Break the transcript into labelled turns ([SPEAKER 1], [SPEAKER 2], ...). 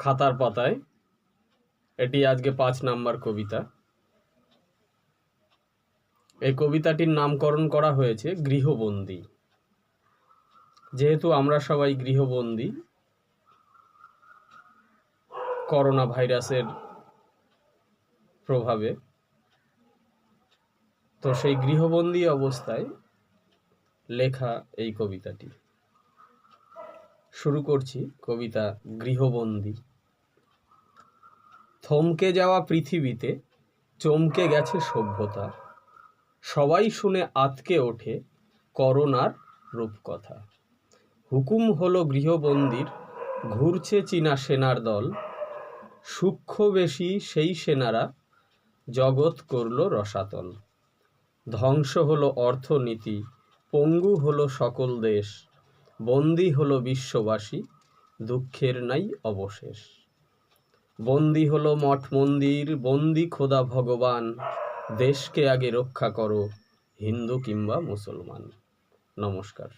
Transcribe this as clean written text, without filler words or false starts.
[SPEAKER 1] খাতার পাতায়। এটি আজকে 5 নাম্বার কবিতা। এই কবিতাটির নামকরণ করা হয়েছে গৃহবন্দী। যেহেতু আমরা সবাই গৃহবন্দী করোনা ভাইরাসের প্রভাবে, তো সেই গৃহবন্দী অবস্থায় লেখা এই কবিতাটি। শুরু করছি কবিতা গৃহবন্দী। থমকে যাওয়া পৃথিবীতে চমকে গেছে সভ্যতা, সবাই শুনে আঁতকে ওঠে করোনার রূপকথা। হুকুম হলো গৃহবন্দীর, ঘুরছে চীনা সেনার দল, সূক্ষ্ম বেশি সেই সেনারা জগৎ করল রসাতল। ধ্বংস হলো অর্থনীতি, পঙ্গু হলো সকল দেশ, বন্দী হলো বিশ্ববাসী, দুঃখের নাই অবশেষ। বন্দী হলো মঠ মন্দির, বন্দী খোদা ভগবান, দেশকে আগে রক্ষা করো হিন্দু কিংবা মুসলমান। নমস্কার।